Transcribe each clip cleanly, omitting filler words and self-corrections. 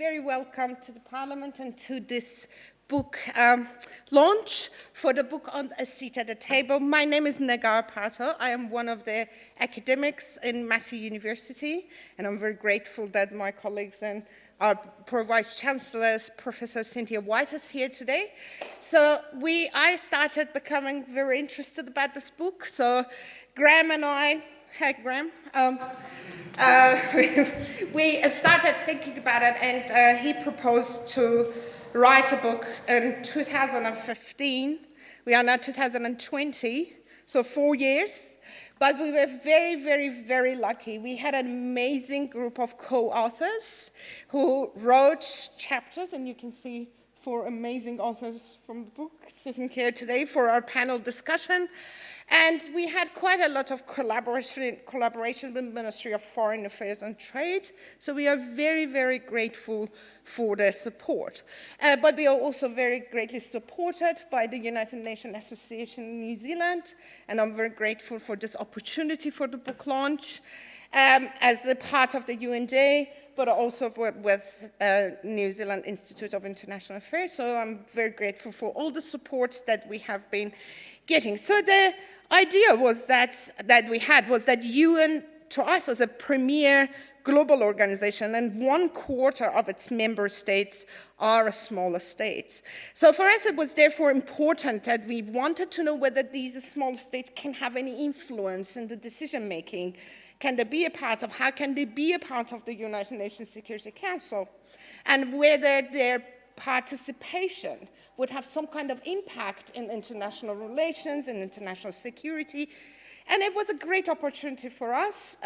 very welcome to the Parliament and to this book launch for the book on A Seat at the Table. My name is Negar Partow. I am one of the academics in Massey University, and I'm very grateful that my colleagues and our Pro-Vice Chancellors, Professor Cynthia White, is here today. So I started becoming very interested about this book. So Graham and I, hi Graham, we started thinking about it, and he proposed to write a book in 2015. We are now 2020, so 4 years. But we were very, very, very lucky. We had an amazing group of co-authors who wrote chapters, and you can see 4 amazing authors from the book sitting here today for our panel discussion. And we had quite a lot of collaboration with the Ministry of Foreign Affairs and Trade. So we are very, very grateful for their support. But we are also very greatly supported by the United Nations Association in New Zealand. And I'm very grateful for this opportunity for the book launch as a part of the UN Day, but also with New Zealand Institute of International Affairs. So I'm very grateful for all the support that we have been getting. So the idea was that UN, to us, as a premier global organization, and 1/4 of its member states are smaller states. So for us, it was therefore important that we wanted to know whether these smaller states can have any influence in the decision-making. Can they be a part of, how can they be a part of the United Nations Security Council? And whether their participation would have some kind of impact in international relations and international security. And it was a great opportunity for us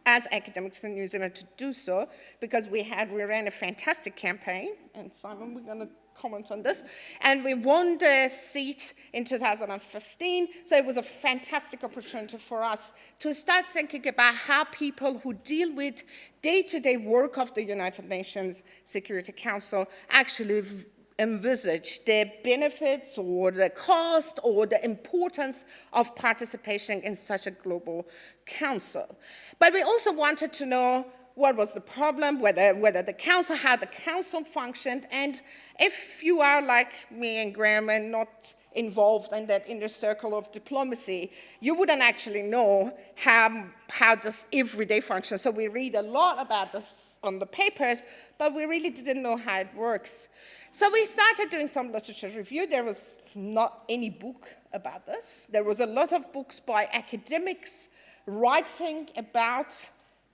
as academics in New Zealand to do so, because we ran a fantastic campaign, and Simon, we're going to comment on this, and we won the seat in 2015, so it was a fantastic opportunity for us to start thinking about how people who deal with day-to-day work of the United Nations Security Council actually envisage the benefits or the cost or the importance of participation in such a global council. But we also wanted to know what was the problem, whether the council, how the council functioned, and if you are like me and Graham and not involved in that inner circle of diplomacy, you wouldn't actually know how this everyday functions. So we read a lot about this on the papers, but we really didn't know how it works. So we started doing some literature review. There was not any book about this. There was a lot of books by academics writing about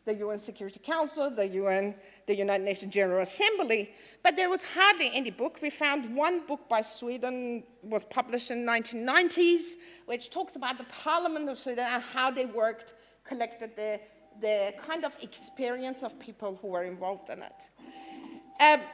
the UN Security Council, the United Nations General Assembly, but there was hardly any book. We found one book by Sweden, was published in the 1990s, which talks about the Parliament of Sweden and how they worked, collected the kind of experience of people who were involved in it.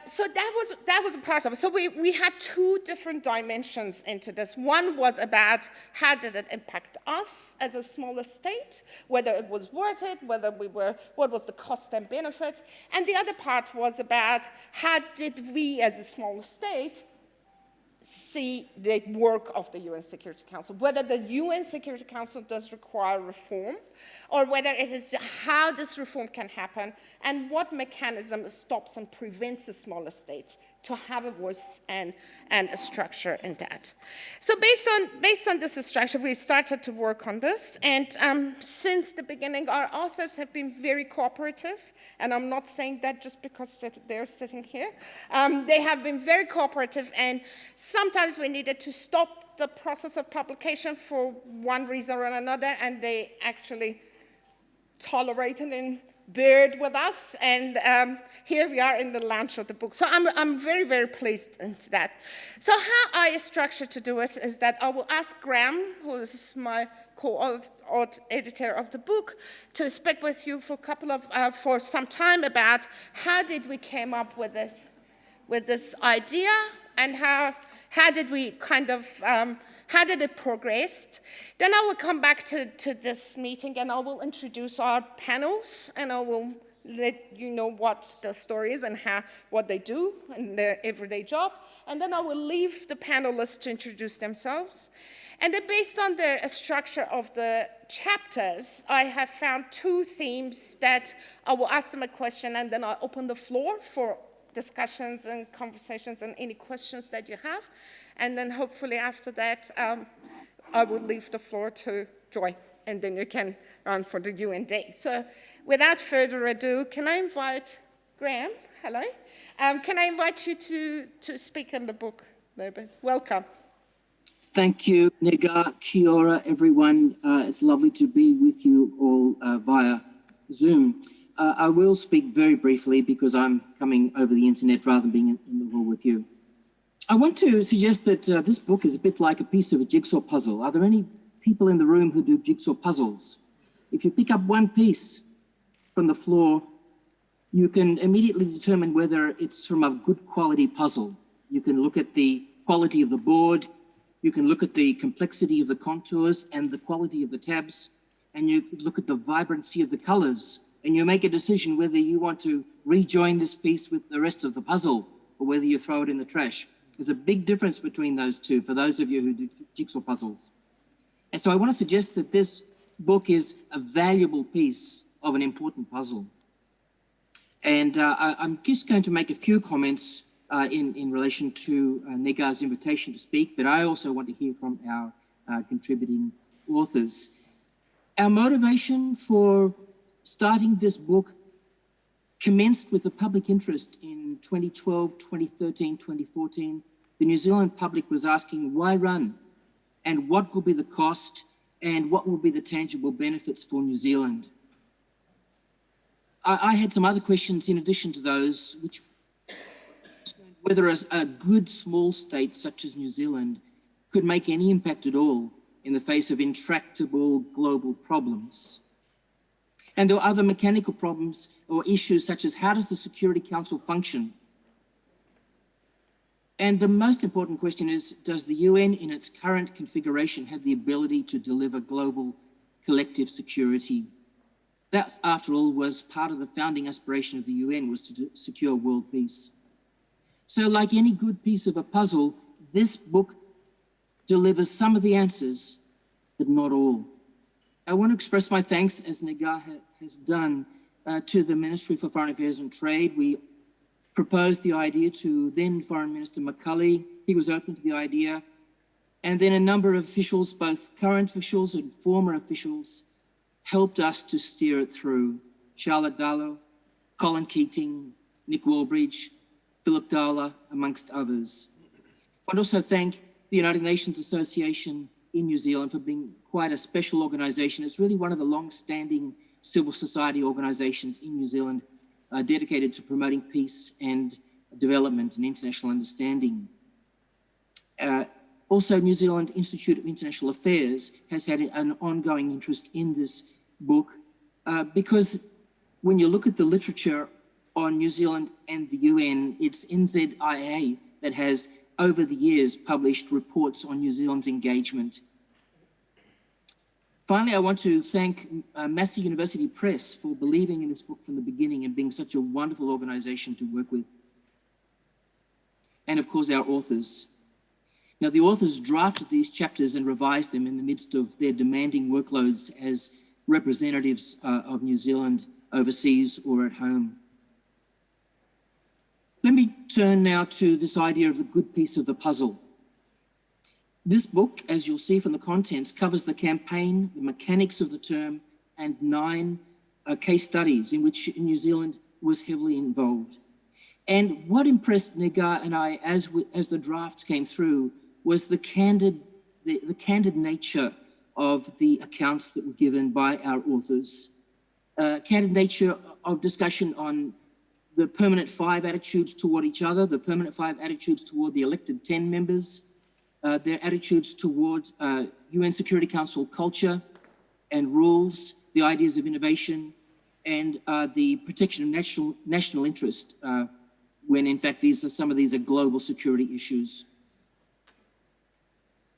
So that was a part of it. So we had 2 different dimensions into this. One was about how did it impact us as a smaller state, whether it was worth it, what was the cost and benefit. And the other part was about how did we as a smaller state see the work of the UN Security Council, whether the UN Security Council does require reform, or whether it is how this reform can happen, and what mechanism stops and prevents the smaller states to have a voice and a structure in that. So based on this structure, we started to work on this, and since the beginning, our authors have been very cooperative, and I'm not saying that just because they're sitting here. They have been very cooperative, and sometimes we needed to stop the process of publication for one reason or another, and they actually tolerated and bared with us, and here we are in the launch of the book. So I'm very, very pleased into that. So how I structured to do it is that I will ask Graham, who is my co-editor of the book, to speak with you for some time about how did we came up with this idea, and how did we how did it progress? Then I will come back to this meeting, and I will introduce our panels, and I will let you know what the story is and what they do in their everyday job. And then I will leave the panelists to introduce themselves. And then based on the structure of the chapters, I have found two themes that I will ask them a question, and then I'll open the floor for discussions and conversations and any questions that you have. And then hopefully after that, I will leave the floor to Joy, and then you can run for the U&D. So without further ado, can I invite Graham? Hello. Can I invite you to speak on the book a little bit? Welcome. Thank you, Negar. Kia ora, everyone. It's lovely to be with you all via Zoom. I will speak very briefly because I'm coming over the internet rather than being in the hall with you. I want to suggest that this book is a bit like a piece of a jigsaw puzzle. Are there any people in the room who do jigsaw puzzles? If you pick up one piece from the floor, you can immediately determine whether it's from a good quality puzzle. You can look at the quality of the board, you can look at the complexity of the contours and the quality of the tabs, and you look at the vibrancy of the colors, and you make a decision whether you want to rejoin this piece with the rest of the puzzle or whether you throw it in the trash. There's a big difference between those two for those of you who do jigsaw puzzles. And so I want to suggest that this book is a valuable piece of an important puzzle. And I'm just going to make a few comments in relation to Negar's invitation to speak, but I also want to hear from our contributing authors. Our motivation for starting this book commenced with the public interest in 2012, 2013, 2014. The New Zealand public was asking, why run? And what will be the cost? And what will be the tangible benefits for New Zealand? I had some other questions in addition to those, which whether a good small state such as New Zealand could make any impact at all in the face of intractable global problems. And there are other mechanical problems or issues such as how does the Security Council function? And the most important question is, does the UN in its current configuration have the ability to deliver global collective security? That, after all, was part of the founding aspiration of the UN, was to secure world peace. So like any good piece of a puzzle, this book delivers some of the answers, but not all. I want to express my thanks, as Negar has done, to the Ministry for Foreign Affairs and Trade. We proposed the idea to then Foreign Minister McCully. He was open to the idea. And then a number of officials, both current officials and former officials, helped us to steer it through. Charlotte Darlow, Colin Keating, Nick Walbridge, Philip Dahler, amongst others. I'd also thank the United Nations Association in New Zealand for being quite a special organisation. It's really one of the long-standing civil society organisations in New Zealand dedicated to promoting peace and development and international understanding. Also, New Zealand Institute of International Affairs has had an ongoing interest in this book because when you look at the literature on New Zealand and the UN, it's NZIA that has, over the years, published reports on New Zealand's engagement. Finally, I want to thank Massey University Press for believing in this book from the beginning and being such a wonderful organisation to work with. And of course, our authors. Now, the authors drafted these chapters and revised them in the midst of their demanding workloads as representatives of New Zealand overseas or at home. Let me turn now to this idea of the good piece of the puzzle. This book, as you'll see from the contents, covers the campaign, the mechanics of the term, and 9 case studies in which New Zealand was heavily involved. And what impressed Negar and I as the drafts came through was the candid nature of the accounts that were given by our authors. Candid nature of discussion on the permanent 5 attitudes toward each other, the permanent 5 attitudes toward the elected 10 members, their attitudes towards UN Security Council culture and rules, the ideas of innovation, and the protection of national interest, when in fact some of these are global security issues.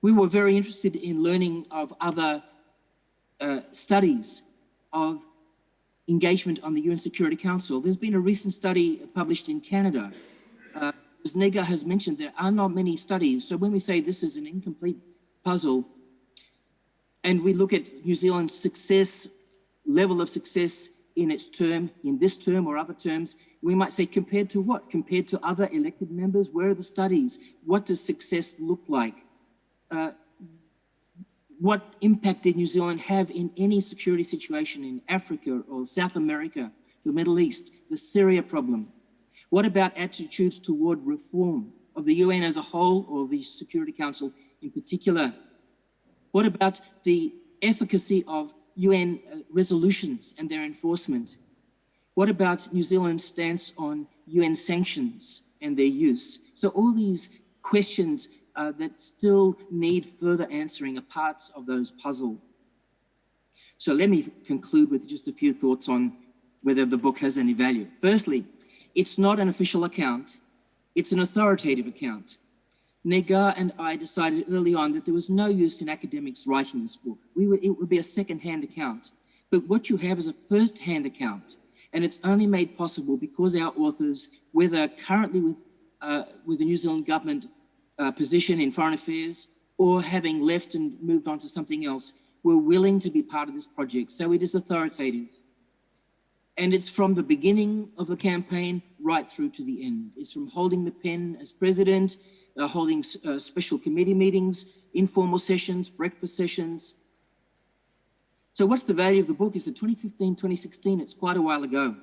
We were very interested in learning of other studies of engagement on the UN Security Council. There's been a recent study published in Canada. As Negar has mentioned, there are not many studies. So when we say this is an incomplete puzzle, and we look at New Zealand's success, level of success in its term, in this term or other terms, we might say compared to what? Compared to other elected members? Where are the studies? What does success look like? What impact did New Zealand have in any security situation in Africa or South America, the Middle East, the Syria problem? What about attitudes toward reform of the UN as a whole or the Security Council in particular? What about the efficacy of UN resolutions and their enforcement? What about New Zealand's stance on UN sanctions and their use? So all these questions that still need further answering are parts of those puzzle. So let me conclude with just a few thoughts on whether the book has any value. Firstly, it's not an official account, it's an authoritative account. Negar and I decided early on that there was no use in academics writing this book. It would be a second-hand account. But what you have is a first-hand account, and it's only made possible because our authors, whether currently with the New Zealand government position in foreign affairs or having left and moved on to something else, were willing to be part of this project. So it is authoritative. And it's from the beginning of the campaign right through to the end. It's from holding the pen as president, holding special committee meetings, informal sessions, breakfast sessions. So what's the value of the book? Is it 2015, 2016? It's quite a while ago.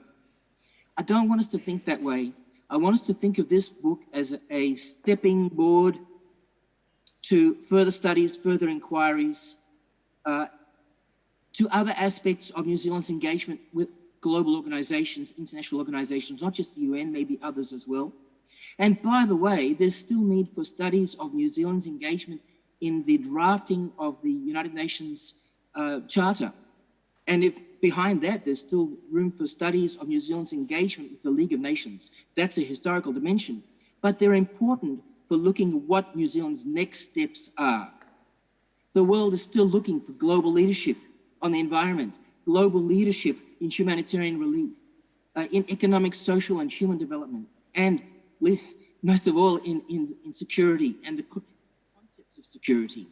I don't want us to think that way. I want us to think of this book as a stepping board to further studies, further inquiries, to other aspects of New Zealand's engagement with global organizations, international organizations, not just the UN, maybe others as well. And by the way, there's still need for studies of New Zealand's engagement in the drafting of the United Nations Charter. And behind that, there's still room for studies of New Zealand's engagement with the League of Nations. That's a historical dimension, but they're important for looking at what New Zealand's next steps are. The world is still looking for global leadership on the environment, global leadership in humanitarian relief, in economic, social, and human development, and most of all in security and the concepts of security.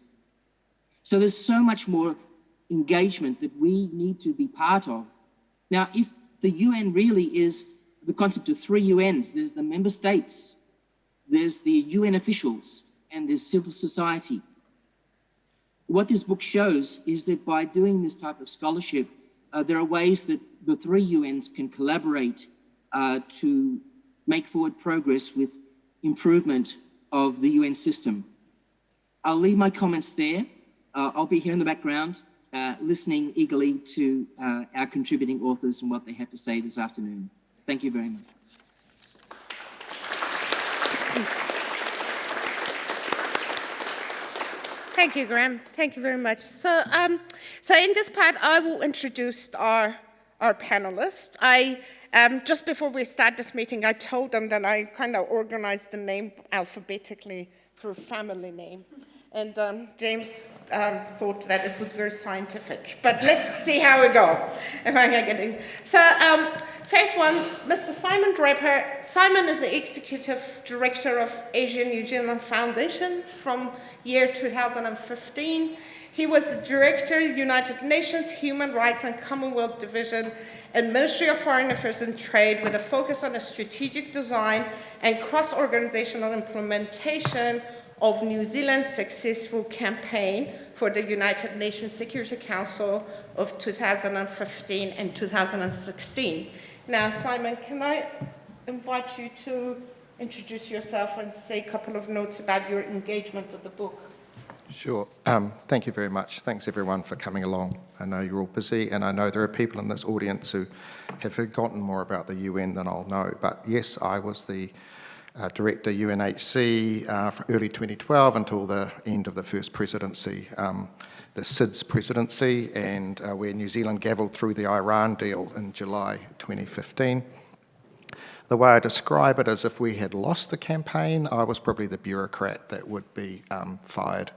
So there's so much more engagement that we need to be part of. Now, if the UN really is the concept of 3 UNs, there's the member states, there's the UN officials, and there's civil society. What this book shows is that by doing this type of scholarship, there are ways that the 3 UNs can collaborate to make forward progress with improvement of the UN system. I'll leave my comments there. I'll be here in the background, listening eagerly to our contributing authors and what they have to say this afternoon. Thank you very much. Thank you, Graham. Thank you very much. So in this part, I will introduce our panelists. Just before we start this meeting, I told them that I kind of organized the name alphabetically through family name. And James thought that it was very scientific. But let's see how we go, if I can get in. So first one, Mr. Simon Draper. Simon is the Executive Director of Asia-New Zealand Foundation from year 2015. He was the Director, United Nations Human Rights and Commonwealth Division and Ministry of Foreign Affairs and Trade with a focus on the strategic design and cross-organizational implementation of New Zealand's successful campaign for the United Nations Security Council of 2015 and 2016. Now, Simon, can I invite you to introduce yourself and say a couple of notes about your engagement with the book? Sure. Thank you very much. Thanks, everyone, for coming along. I know you're all busy, and I know there are people in this audience who have forgotten more about the UN than I'll know. But yes, I was the Director UNHC from early 2012 until the end of the first presidency, the SIDS presidency, and where New Zealand gavelled through the Iran deal in July 2015. The way I describe it is if we had lost the campaign, I was probably the bureaucrat that would be fired.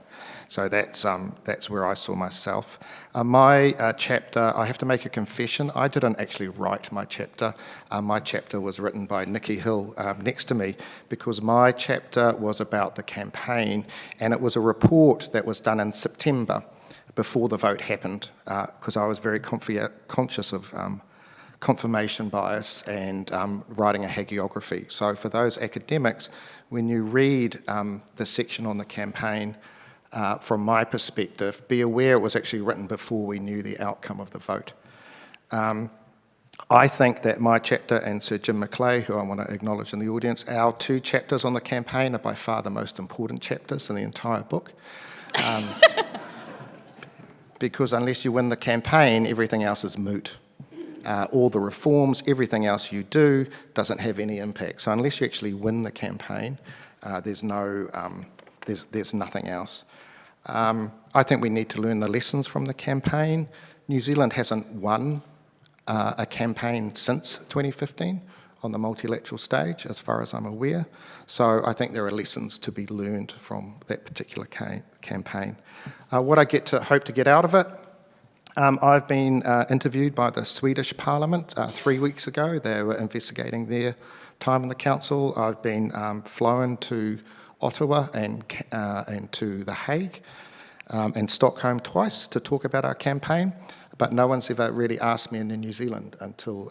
So that's where I saw myself. My chapter, I have to make a confession, I didn't actually write my chapter. My chapter was written by Nicola Hill next to me, because my chapter was about the campaign, and it was a report that was done in September before the vote happened, because I was very conscious of confirmation bias and writing a hagiography. So for those academics, when you read the section on the campaign, from my perspective, be aware it was actually written before we knew the outcome of the vote. I think that my chapter and Sir Jim McClay, who I want to acknowledge in the audience, our 2 chapters on the campaign are by far the most important chapters in the entire book. Because unless you win the campaign, everything else is moot. All the reforms, everything else you do doesn't have any impact. So unless you actually win the campaign, there's nothing else. I think we need to learn the lessons from the campaign. New Zealand hasn't won a campaign since 2015 on the multilateral stage, as far as I'm aware. So I think there are lessons to be learned from that particular campaign. What I hope to get out of it, I've been interviewed by the Swedish Parliament 3 weeks ago. They were investigating their time in the council. I've been flown to Ottawa and to The Hague and Stockholm twice to talk about our campaign, but no one's ever really asked me in New Zealand until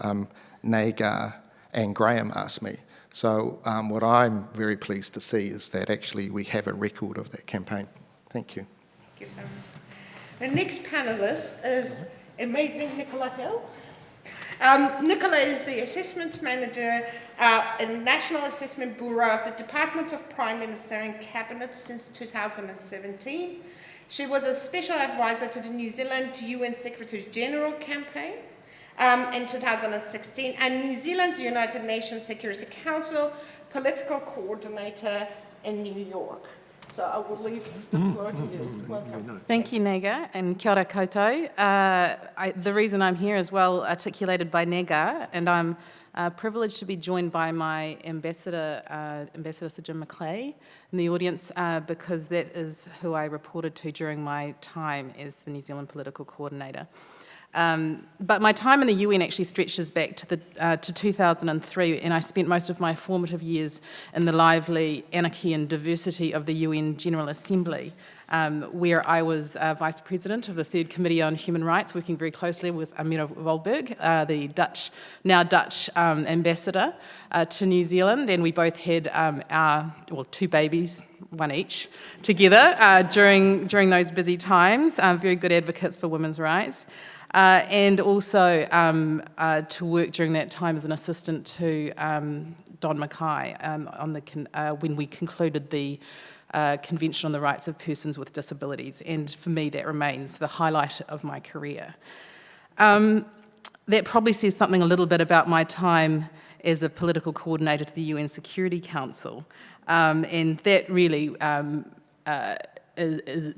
Negar and Graham asked me. So what I'm very pleased to see is that actually we have a record of that campaign. Thank you. Thank you so much. The next panelist is amazing Nicola Hill. Nicola is the Assessments Manager in the National Assessment Bureau of the Department of Prime Minister and Cabinet since 2017. She was a special advisor to the New Zealand UN Secretary General campaign in 2016 and New Zealand's United Nations Security Council political coordinator in New York. So I will leave the floor to you. Welcome. Thank you, Negar, and kia ora koutou. The reason I'm here is well articulated by Negar, and I'm privileged to be joined by my ambassador, Ambassador Sir Jim McClay, in the audience, because that is who I reported to during my time as the New Zealand political coordinator. But my time in the UN actually stretches back to 2003, and I spent most of my formative years in the lively anarchy and diversity of the UN General Assembly, where I was Vice President of the Third Committee on Human Rights, working very closely with Necholas Walbridge, the now Dutch ambassador to New Zealand, and we both had our 2 babies, one each, together during those busy times, very good advocates for women's rights. And also to work during that time as an assistant to Don Mackay when we concluded the Convention on the Rights of Persons with Disabilities. And for me, that remains the highlight of my career. That probably says something a little bit about my time as a political coordinator to the UN Security Council. And that really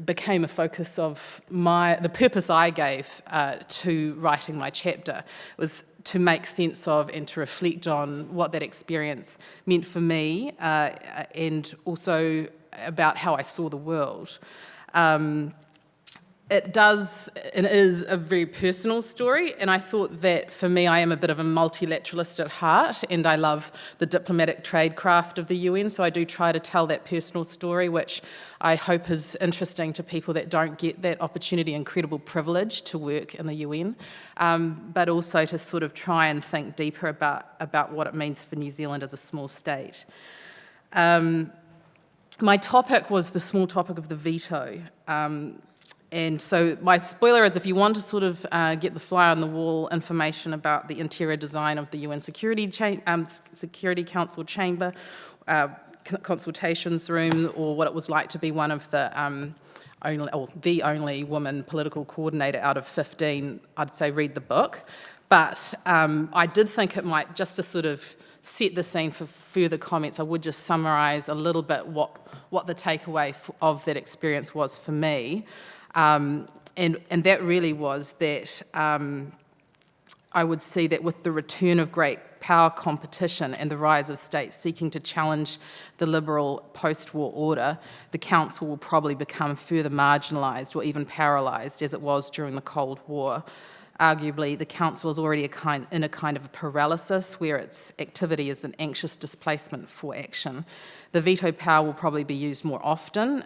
became a focus of the purpose I gave to writing my chapter, was to make sense of and to reflect on what that experience meant for me, and also about how I saw the world. It is a very personal story, and I thought that for me, I am a bit of a multilateralist at heart, and I love the diplomatic tradecraft of the UN, so I do try to tell that personal story, which I hope is interesting to people that don't get that opportunity, incredible privilege to work in the UN, but also to sort of try and think deeper about what it means for New Zealand as a small state. My topic was the small topic of the veto. And so my spoiler is, if you want to sort of get the fly on the wall information about the interior design of the UN Security Council chamber, consultations room, or what it was like to be one of the only woman political coordinator out of 15, I'd say read the book. But I did think it might, just to sort of set the scene for further comments, I would just summarise a little bit what the takeaway of that experience was for me. And that really was that I would see that with the return of great power competition and the rise of states seeking to challenge the liberal post-war order, the Council will probably become further marginalised or even paralysed as it was during the Cold War. Arguably, the Council is already in a kind of paralysis where its activity is an anxious displacement for action. The veto power will probably be used more often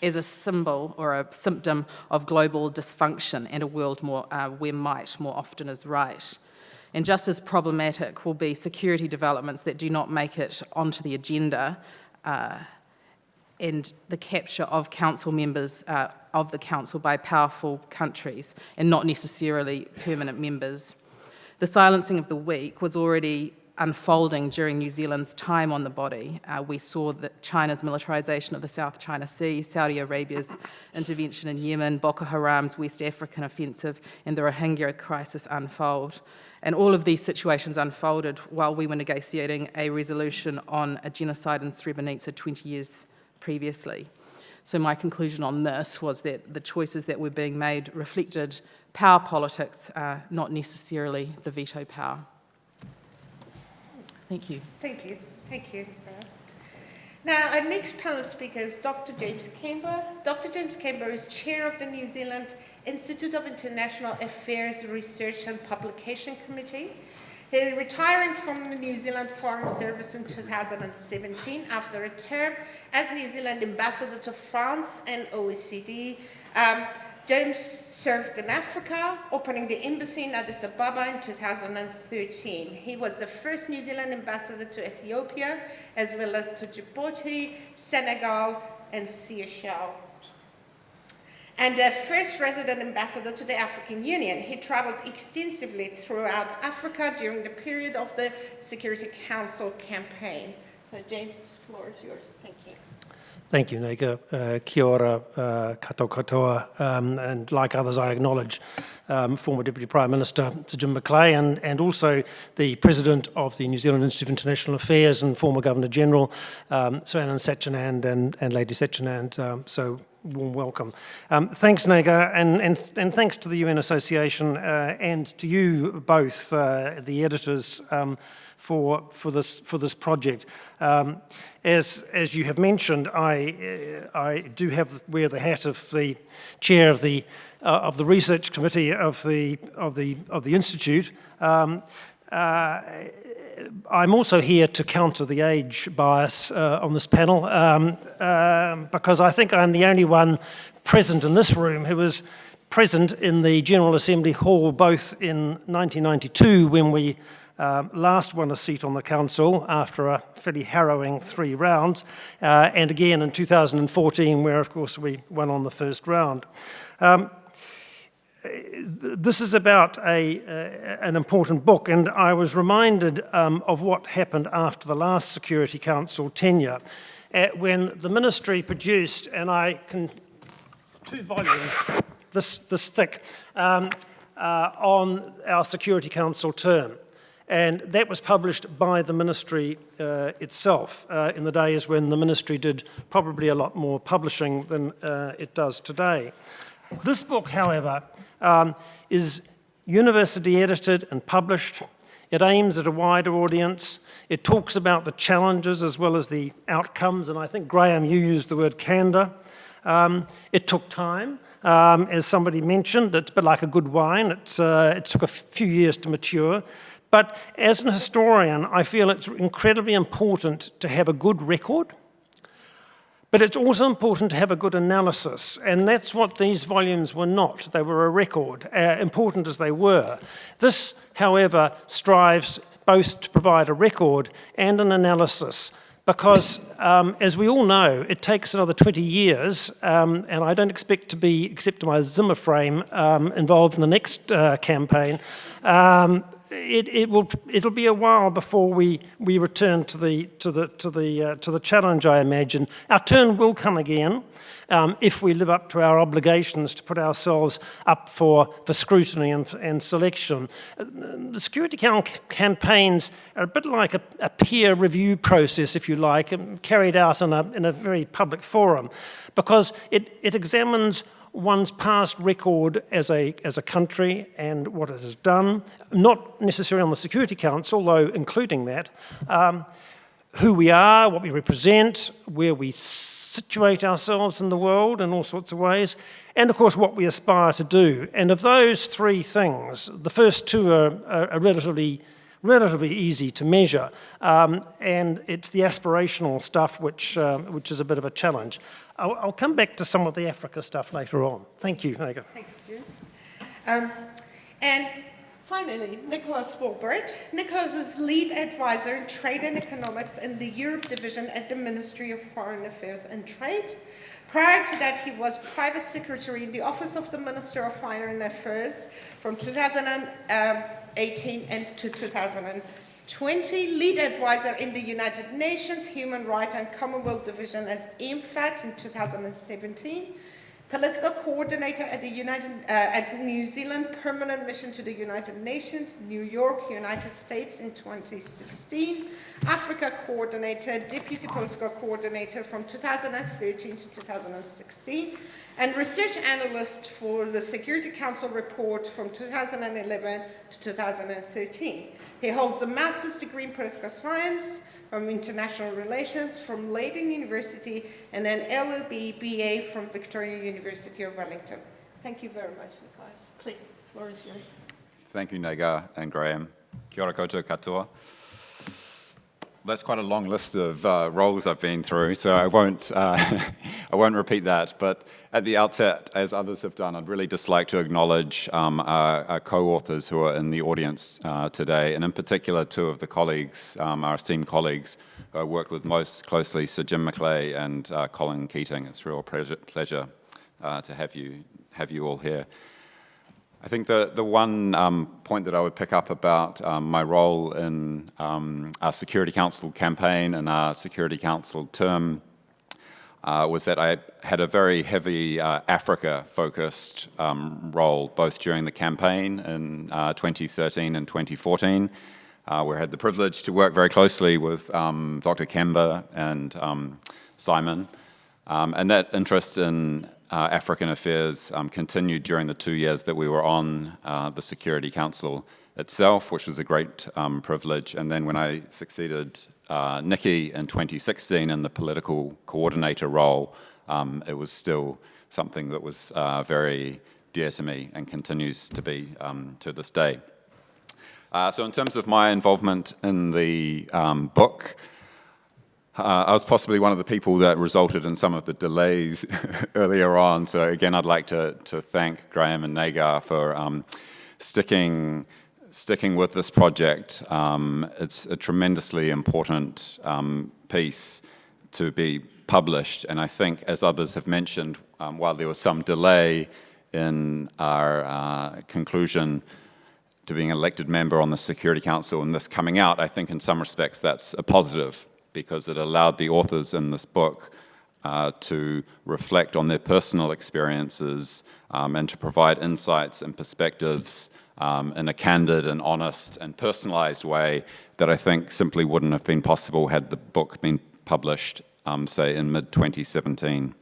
as a symbol or a symptom of global dysfunction and a world where might more often is right. And just as problematic will be security developments that do not make it onto the agenda and the capture of council members of the council by powerful countries and not necessarily permanent members. The silencing of the weak was already unfolding during New Zealand's time on the body. We saw that China's militarisation of the South China Sea, Saudi Arabia's intervention in Yemen, Boko Haram's West African offensive, and the Rohingya crisis unfold. And all of these situations unfolded while we were negotiating a resolution on a genocide in Srebrenica 20 years previously. So my conclusion on this was that the choices that were being made reflected power politics, not necessarily the veto power. Thank you. Thank you. Thank you. Now, our next panel speaker is Dr. James Kember. Dr. James Kember is chair of the New Zealand Institute of International Affairs Research and Publication Committee. He is retiring from the New Zealand Foreign Service in 2017 after a term as New Zealand ambassador to France and OECD. James served in Africa, opening the embassy in Addis Ababa in 2013. He was the first New Zealand ambassador to Ethiopia, as well as to Djibouti, Senegal, and Seychelles. And the first resident ambassador to the African Union. He traveled extensively throughout Africa during the period of the Security Council campaign. So James, the floor is yours. Thank you. Thank you, Negar. Kia ora, kato katoa, and like others, I acknowledge former Deputy Prime Minister Sir Jim McCully and also the President of the New Zealand Institute of International Affairs and former Governor-General, Sir Anand Satchinand and Lady Satchinand. So warm welcome. Thanks, Negar, and thanks to the UN Association and to you both, the editors, for this project. As you have mentioned, I do wear the hat of the chair of the research committee of the institute. I'm also here to counter the age bias on this panel because I think I'm the only one present in this room who was present in the General Assembly Hall both in 1992 when we last won a seat on the council after a fairly harrowing 3 rounds, and again in 2014 where of course we won on the first round. This is about an important book, and I was reminded of what happened after the last Security Council tenure when the ministry produced, and 2 volumes this thick, on our Security Council term. And that was published by the ministry itself in the days when the ministry did probably a lot more publishing than it does today. This book, however, is university edited and published. It aims at a wider audience. It talks about the challenges as well as the outcomes, and I think, Graham, you used the word candour. It took time. As somebody mentioned, it's a bit like a good wine. It took a few years to mature. But as an historian, I feel it's incredibly important to have a good record, but it's also important to have a good analysis, and that's what these volumes were not. They were a record, important as they were. This, however, strives both to provide a record and an analysis, because, as we all know, it takes another 20 years, and I don't expect to be, except to my Zimmer frame, involved in the next campaign. It'll be a while before we return to the challenge, I imagine. Our turn will come again if we live up to our obligations to put ourselves up for scrutiny and selection. The Security campaigns are a bit like a peer review process, if you like, carried out in a very public forum, because it examines one's past record as a country and what it has done, not necessarily on the Security Council, though including that, who we are, what we represent, where we situate ourselves in the world in all sorts of ways, and of course what we aspire to do. And of those three things, the first two are relatively easy to measure, and it's the aspirational stuff which is a bit of a challenge. I'll come back to some of the Africa stuff later on. Thank you, Negar. Thank you. And finally, Nicholas Walbridge. Nicholas is lead advisor in trade and economics in the Europe division at the Ministry of Foreign Affairs and Trade. Prior to that, he was private secretary in the Office of the Minister of Foreign Affairs from 2018 and to 2020, lead advisor in the United Nations Human Rights and Commonwealth Division as MFAT in 2017, political coordinator at the at New Zealand Permanent Mission to the United Nations, New York, United States in 2016, Africa coordinator, deputy political coordinator from 2013 to 2016, and research analyst for the Security Council report from 2011 to 2013. He holds a master's degree in political science from international relations from Leiden University and an LLB BA from Victoria University of Wellington. Thank you very much, Nicholas. Please, the floor is yours. Thank you, Negar and Graham. Kia ora koutou katoa. That's quite a long list of roles I've been through, so I won't repeat that. But at the outset, as others have done, I'd really just like to acknowledge our co-authors who are in the audience today, and in particular two of the colleagues, our esteemed colleagues, who I worked with most closely, Sir Jim McClay and Colin Keating. It's a real pleasure to have you all here. I think the one point that I would pick up about my role in our Security Council campaign and our Security Council term was that I had a very heavy Africa-focused role, both during the campaign in 2013 and 2014, where I had the privilege to work very closely with Dr. Kember and Simon, and that interest in African affairs continued during the 2 years that we were on the Security Council itself, which was a great privilege. And then when I succeeded Nikki in 2016 in the political coordinator role, it was still something that was very dear to me and continues to be to this day. So in terms of my involvement in the book, I was possibly one of the people that resulted in some of the delays earlier on. So again, I'd like to thank Graham and Negar for sticking with this project. It's a tremendously important piece to be published. And I think, as others have mentioned, while there was some delay in our conclusion to being an elected member on the Security Council and this coming out, I think in some respects that's a positive, because it allowed the authors in this book to reflect on their personal experiences and to provide insights and perspectives in a candid and honest and personalized way that I think simply wouldn't have been possible had the book been published, say, in mid-2017.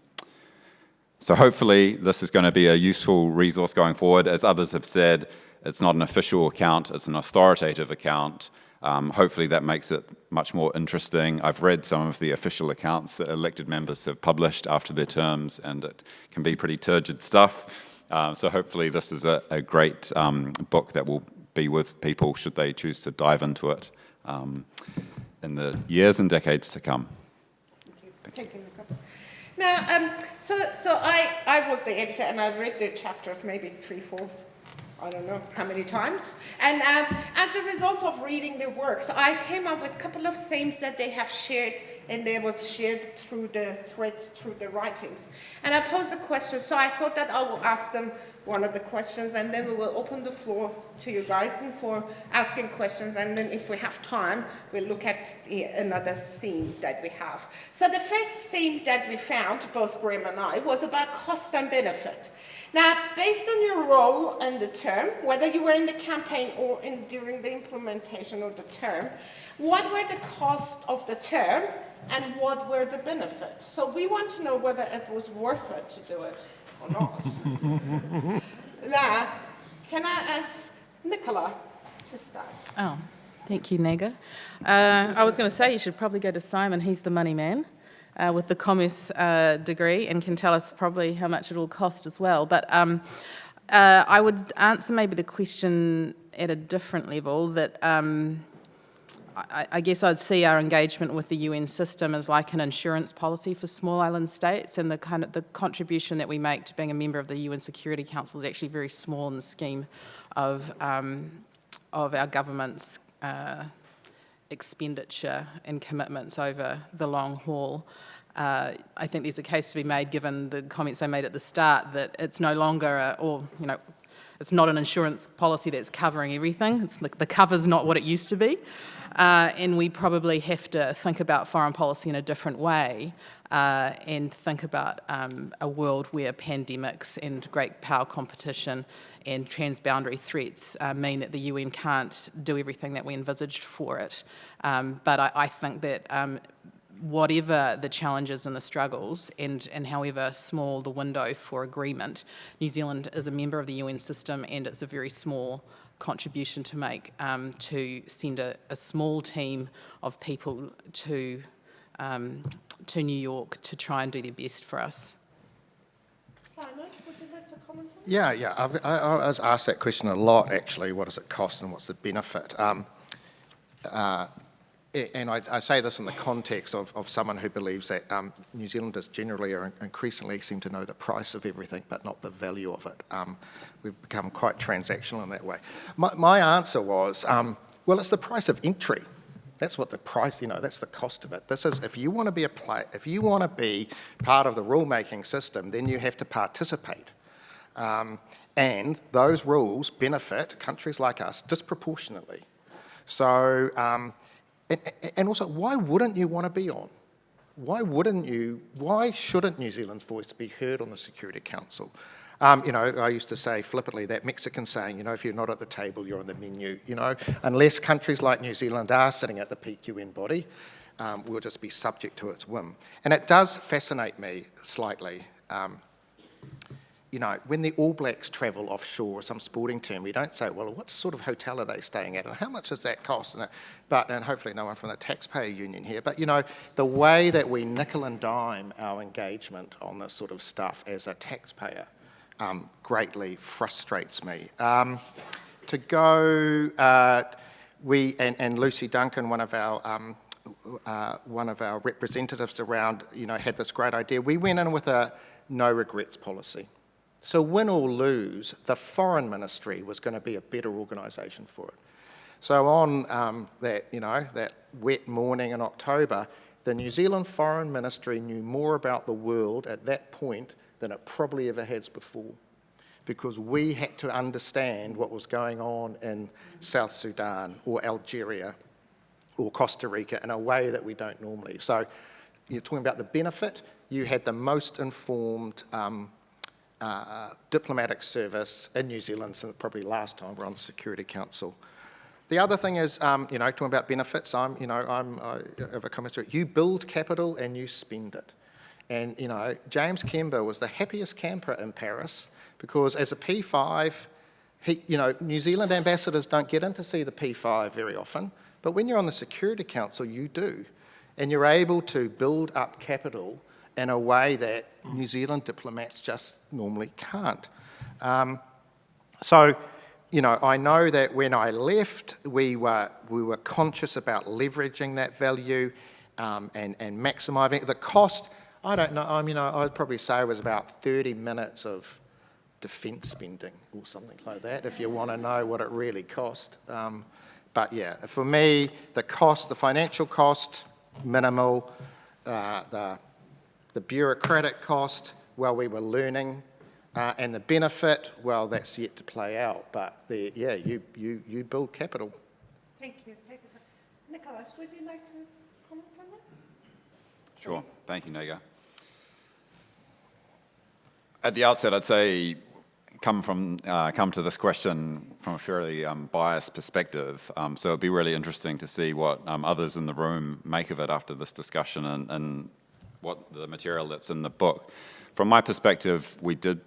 So hopefully this is going to be a useful resource going forward. As others have said, it's not an official account, it's an authoritative account. Hopefully that makes it much more interesting. I've read some of the official accounts that elected members have published after their terms, and it can be pretty turgid stuff. So hopefully this is a great book that will be with people should they choose to dive into it in the years and decades to come. Thank you, Nicola. Now, so I was the editor, and I read the chapters maybe 3, 4, I don't know how many times. And as a result of reading their works, I came up with a couple of themes that they have shared, and they was shared through the threads, through the writings. And I posed a question, so I thought that I will ask them one of the questions, and then we will open the floor to you guys and for asking questions, and then if we have time, we'll look at another theme that we have. So the first theme that we found, both Graham and I, was about cost and benefit. Now, based on your role in the term, whether you were in the campaign or during the implementation of the term, what were the costs of the term and what were the benefits. So we want to know whether it was worth it to do it or not. Now, can I ask Nicola to start? Oh, thank you, Negar. I was going to say you should probably go to Simon. He's the money man with the commerce degree and can tell us probably how much it will cost as well. But I would answer maybe the question at a different level, that I guess I'd see our engagement with the UN system as like an insurance policy for small island states, and the contribution that we make to being a member of the UN Security Council is actually very small in the scheme of our government's expenditure and commitments over the long haul. I think there's a case to be made, given the comments I made at the start, that it's no longer it's not an insurance policy that's covering everything. It's the cover's not what it used to be. And we probably have to think about foreign policy in a different way and think about a world where pandemics and great power competition and transboundary threats mean that the UN can't do everything that we envisaged for it. But I think that whatever the challenges and the struggles, and however small the window for agreement, New Zealand is a member of the UN system, and it's a very small contribution to make to send a small team of people to New York to try and do their best for us. Simon, would you like to comment on Yeah. I was asked that question a lot, actually. What does it cost and what's the benefit? And I say this in the context of someone who believes that New Zealanders generally are increasingly seem to know the price of everything, but not the value of it. We've become quite transactional in that way. My answer was, well, it's the price of entry. That's what the price, that's the cost of it. This is, if you want to be if you want to be part of the rule-making system, then you have to participate. And those rules benefit countries like us disproportionately. So, and also, why wouldn't you want to be on? Why shouldn't New Zealand's voice be heard on the Security Council? I used to say flippantly that Mexican saying, if you're not at the table, you're on the menu. Unless countries like New Zealand are sitting at the peak UN body, we'll just be subject to its whim. And it does fascinate me slightly. When the All Blacks travel offshore or some sporting team, we don't say, well, what sort of hotel are they staying at and how much does that cost? And hopefully no one from the taxpayer union here, but the way that we nickel and dime our engagement on this sort of stuff as a taxpayer greatly frustrates me. To go, and Lucy Duncan, one of our representatives around, had this great idea. We went in with a no regrets policy. So win or lose, the Foreign Ministry was going to be a better organisation for it. So on that wet morning in October, the New Zealand Foreign Ministry knew more about the world at that point than it probably ever has before, because we had to understand what was going on in South Sudan or Algeria or Costa Rica in a way that we don't normally. So you're talking about the benefit. You had the most informed diplomatic service in New Zealand since probably last time we're on the Security Council. The other thing is, talking about benefits, I have a comment. You build capital and you spend it. And, James Kember was the happiest camper in Paris because as a P5, New Zealand ambassadors don't get in to see the P5 very often, but when you're on the Security Council, you do. And you're able to build up capital in a way that New Zealand diplomats just normally can't. So, I know that when I left, we were conscious about leveraging that value and maximising the cost. I don't know. I'd probably say it was about 30 minutes of defence spending or something like that, if you want to know what it really cost. But yeah, for me, the financial cost, minimal. The bureaucratic cost, well, we were learning, and the benefit, well, that's yet to play out. But you build capital. Thank you. Nicholas, would you like to comment on that? Sure. Thank you, Negar. At the outset, I'd say come to this question from a fairly biased perspective. So it'd be really interesting to see what others in the room make of it after this discussion and what the material that's in the book. From my perspective, we did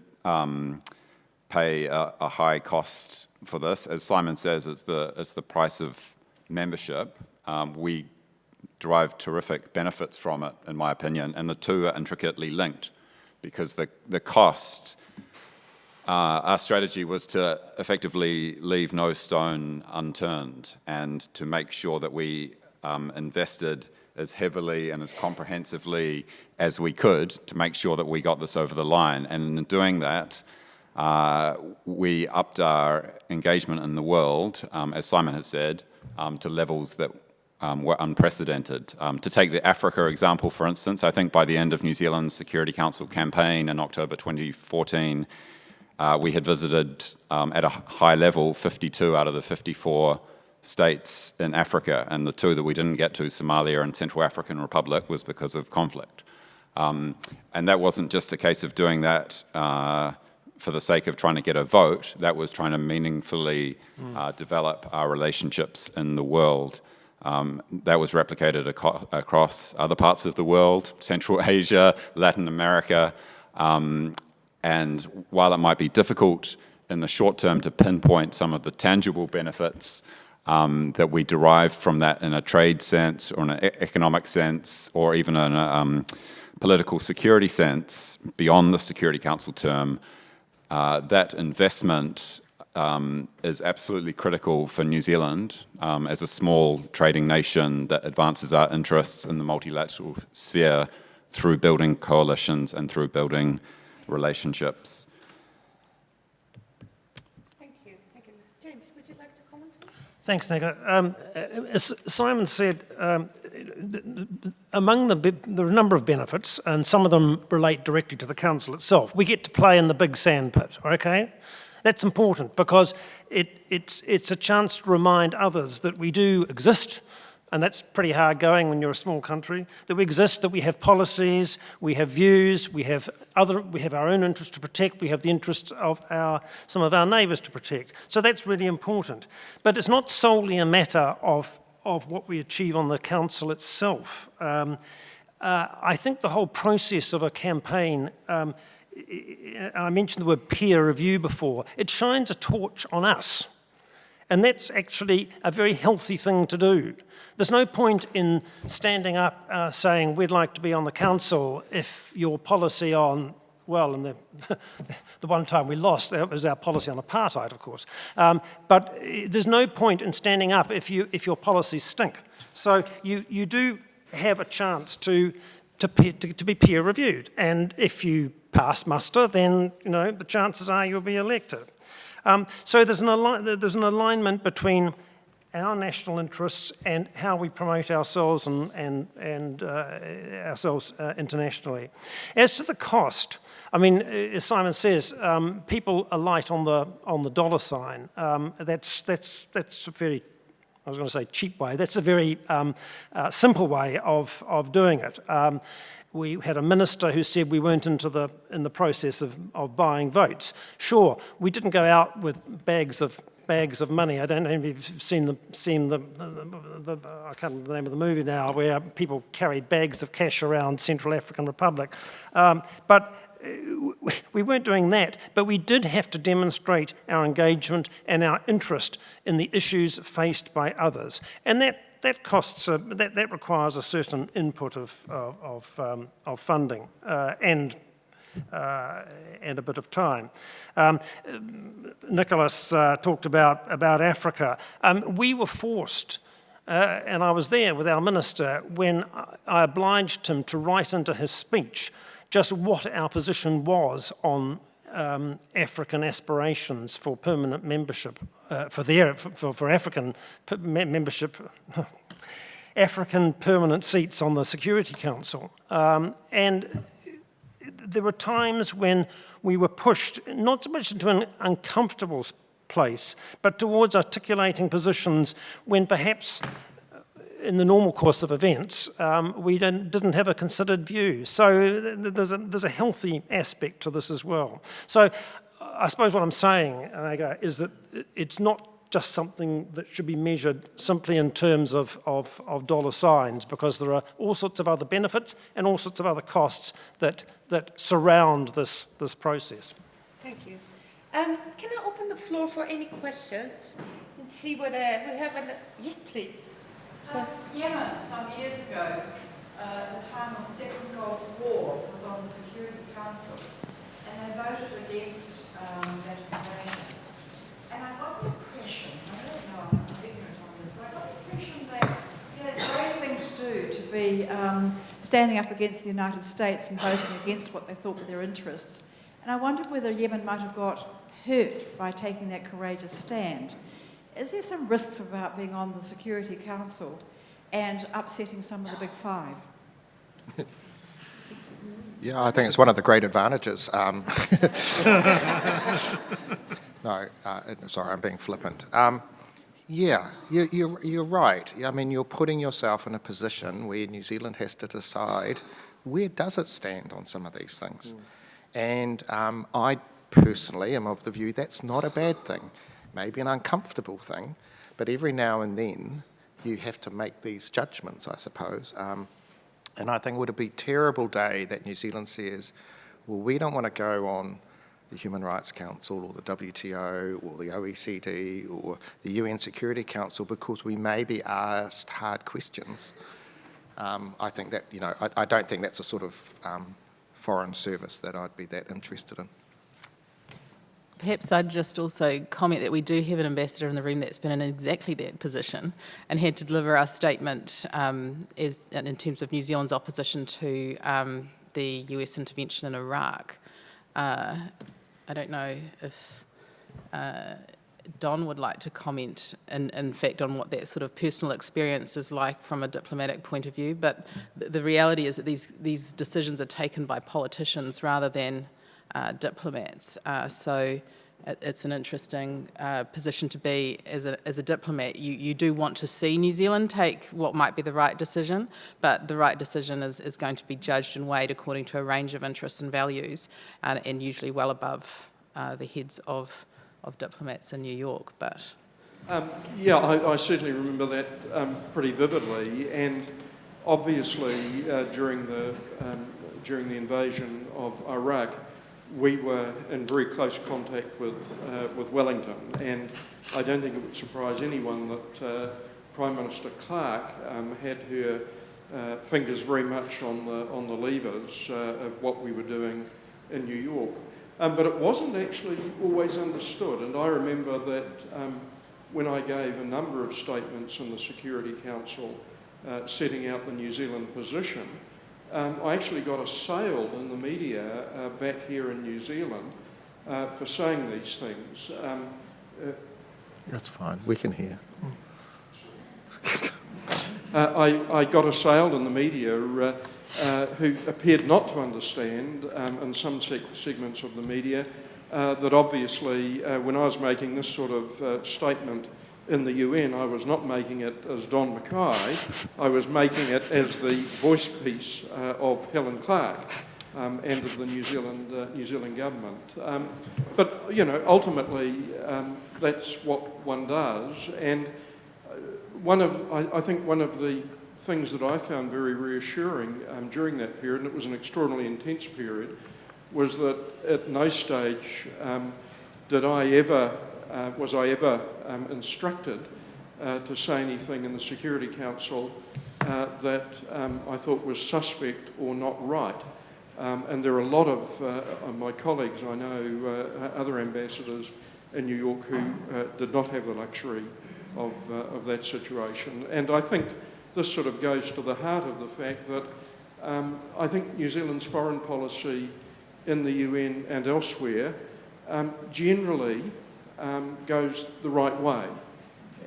pay a high cost for this. As Simon says, it's the price of membership. We derive terrific benefits from it, in my opinion, and the two are intricately linked because the cost, our strategy was to effectively leave no stone unturned and to make sure that we invested as heavily and as comprehensively as we could to make sure that we got this over the line. And in doing that, we upped our engagement in the world, as Simon has said, to levels that were unprecedented. To take the Africa example, for instance, I think by the end of New Zealand's Security Council campaign in October 2014, we had visited at a high level 52 out of the 54 states in Africa, and the two that we didn't get to, Somalia and Central African Republic, was because of conflict. And that wasn't just a case of doing that for the sake of trying to get a vote. That was trying to meaningfully develop our relationships in the world. That was replicated across other parts of the world, Central Asia, Latin America, and while it might be difficult in the short term to pinpoint some of the tangible benefits that we derive from that in a trade sense or in an economic sense or even in a political security sense beyond the Security Council term, that investment is absolutely critical for New Zealand as a small trading nation that advances our interests in the multilateral sphere through building coalitions and through building relationships. Thank you. Thank you. James, would you like to comment? Thanks, Nicola. As Simon said, among there are a number of benefits, and some of them relate directly to the council itself. We get to play in the big sandpit, okay? That's important because it's a chance to remind others that we do exist, and that's pretty hard going when you're a small country, that we exist, that we have policies, we have views, we have our own interests to protect, we have the interests of some of our neighbours to protect. So that's really important. But it's not solely a matter of what we achieve on the council itself. I think the whole process of a campaign, I mentioned the word peer review before, it shines a torch on us. And that's actually a very healthy thing to do. There's no point in standing up saying we'd like to be on the council if your policy on, well, and the one time we lost, that was our policy on apartheid, of course. But there's no point in standing up if your policies stink. So you do have a chance to be peer reviewed, and if you pass muster, then the chances are you'll be elected. So there's an alignment between our national interests and how we promote ourselves and ourselves internationally. As to the cost, I mean, as Simon says, people are light on the dollar sign. That's a very, I was going to say cheap way. That's a very simple way of doing it. We had a minister who said we weren't in the process of buying votes. Sure, we didn't go out with bags of money. I don't know if you've seen the I can't remember the name of the movie now, where people carried bags of cash around Central African Republic. But we weren't doing that, but we did have to demonstrate our engagement and our interest in the issues faced by others, and that requires a certain input of funding and a bit of time. Nicholas talked about Africa. We were forced, and I was there with our minister when I obliged him to write into his speech just what our position was on African aspirations for permanent membership, for African membership, African permanent seats on the Security Council. And there were times when we were pushed, not so much into an uncomfortable place, but towards articulating positions when perhaps in the normal course of events, we didn't have a considered view. So there's a healthy aspect to this as well. So I suppose what I'm saying, Negar, is that it's not just something that should be measured simply in terms of dollar signs, because there are all sorts of other benefits and all sorts of other costs that surround this process. Thank you. Can I open the floor for any questions and see whether we have an... Yes, please. Yemen, some years ago, at the time of the Second Gulf War, was on the Security Council, and they voted against that invasion. And I got the impression, I don't know, I'm ignorant on this, but I got the impression that it's a great thing to do to be standing up against the United States and voting against what they thought were their interests. And I wondered whether Yemen might have got hurt by taking that courageous stand. Is there some risks about being on the Security Council and upsetting some of the big five? Yeah, I think it's one of the great advantages. No, sorry, I'm being flippant. Yeah, you're right. I mean, you're putting yourself in a position where New Zealand has to decide where does it stand on some of these things. And I personally am of the view that's not a bad thing, maybe an uncomfortable thing, but every now and then you have to make these judgments, I suppose. And I think it would be a terrible day that New Zealand says, well, we don't want to go on the Human Rights Council or the WTO or the OECD or the UN Security Council because we may be asked hard questions. I think that, you know, I don't think that's a sort of foreign service that I'd be that interested in. Perhaps I'd just also comment that we do have an ambassador in the room that's been in exactly that position and had to deliver our statement in terms of New Zealand's opposition to the US intervention in Iraq. I don't know if Don would like to comment, in fact, on what that sort of personal experience is like from a diplomatic point of view, but the reality is that these decisions are taken by politicians rather than diplomats. So it's an interesting position to be as a diplomat. You do want to see New Zealand take what might be the right decision, but the right decision is going to be judged and weighed according to a range of interests and values, and usually well above the heads of diplomats in New York. But yeah, I certainly remember that pretty vividly, and obviously during the invasion of Iraq, we were in very close contact with Wellington, and I don't think it would surprise anyone that Prime Minister Clark had her fingers very much on the levers of what we were doing in New York. But it wasn't actually always understood, and I remember that when I gave a number of statements in the Security Council setting out the New Zealand position, I actually got assailed in the media back here in New Zealand for saying these things. That's fine, we can hear. I got assailed in the media who appeared not to understand, in some segments of the media, that obviously when I was making this sort of statement in the UN, I was not making it as Don Mackay, I was making it as the voice piece of Helen Clark and of the New Zealand government. But, you know, ultimately that's what one does, and I think one of the things that I found very reassuring during that period, and it was an extraordinarily intense period, was that at no stage was I ever instructed to say anything in the Security Council that I thought was suspect or not right. And there are a lot of my colleagues, I know, other ambassadors in New York who did not have the luxury of that situation. And I think this sort of goes to the heart of the fact that I think New Zealand's foreign policy in the UN and elsewhere generally goes the right way,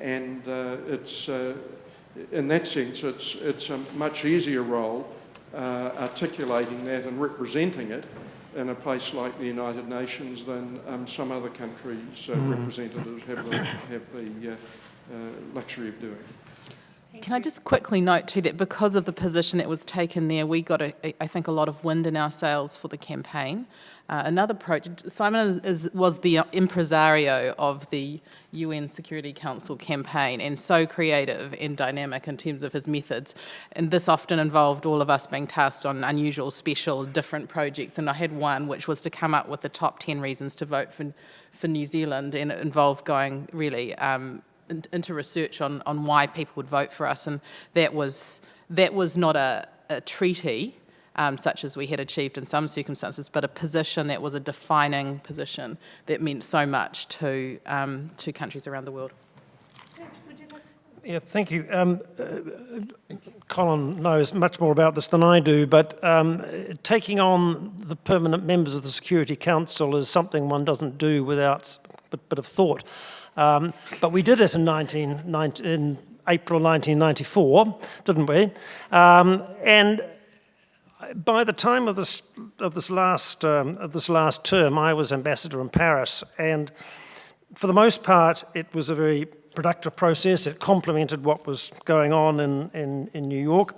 and it's in that sense it's a much easier role articulating that and representing it in a place like the United Nations than some other countries' representatives have the luxury of doing. Can I just quickly note too that because of the position that was taken there, we got, I think, a lot of wind in our sails for the campaign. Another project, Simon was the impresario of the UN Security Council campaign, and so creative and dynamic in terms of his methods. And this often involved all of us being tasked on unusual, special, different projects. And I had one which was to come up with the top 10 reasons to vote for New Zealand, and it involved going really into research on why people would vote for us. And that was not a treaty, such as we had achieved in some circumstances, but a position that was a defining position that meant so much to countries around the world. Yeah, thank you. Colin knows much more about this than I do, but taking on the permanent members of the Security Council is something one doesn't do without a bit of thought. But we did it in April 1994, didn't we? And by the time of this last term, I was ambassador in Paris, and for the most part, it was a very productive process. It complemented what was going on in New York.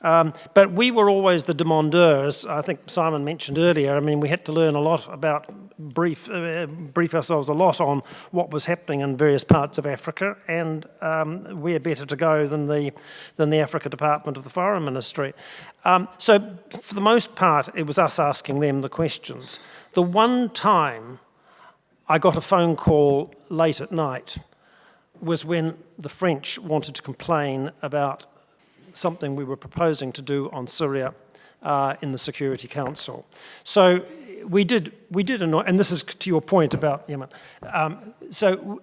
But we were always the demandeurs. I think Simon mentioned earlier. I mean, we had to learn a lot about, brief ourselves a lot on what was happening in various parts of Africa, and we're better to go than the Africa Department of the Foreign Ministry. So for the most part, it was us asking them the questions. The one time I got a phone call late at night was when the French wanted to complain about something we were proposing to do on Syria in the Security Council. So we did annoy, and this is to your point about Yemen. So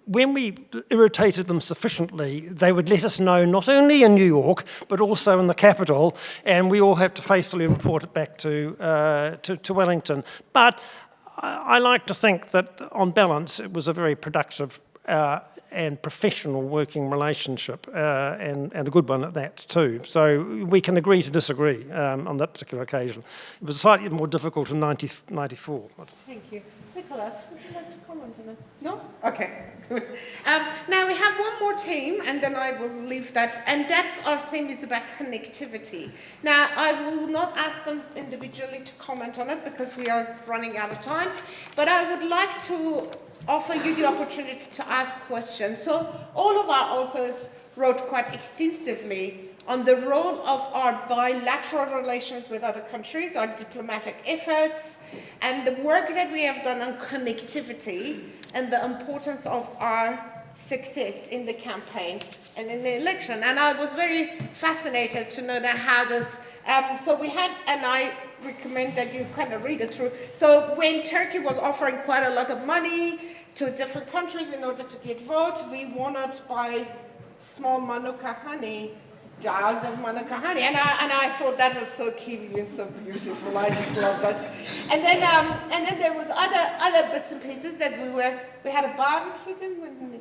when we irritated them sufficiently, they would let us know not only in New York, but also in the capital, and we all had to faithfully report it back to Wellington. But I like to think that, on balance, it was a very productive and professional working relationship, and a good one at that too. So we can agree to disagree on that particular occasion. It was slightly more difficult in 1994. Thank you. Nicholas, would you like to comment on it? No? Okay. Now we have one more theme, and then I will leave that. And that's our theme is about connectivity. Now, I will not ask them individually to comment on it because we are running out of time, but I would like to offer you the opportunity to ask questions. So all of our authors wrote quite extensively on the role of our bilateral relations with other countries, our diplomatic efforts, and the work that we have done on connectivity and the importance of our success in the campaign and in the election. And I was very fascinated to know that how this, so we had, and I recommend that you kind of read it through. So when Turkey was offering quite a lot of money to different countries in order to get votes, we won it by small Manuka honey, jars of Manuka honey. And I thought that was so Kiwi and so beautiful. I just loved that. And then there was other bits and pieces that we had a barbecue, didn't we?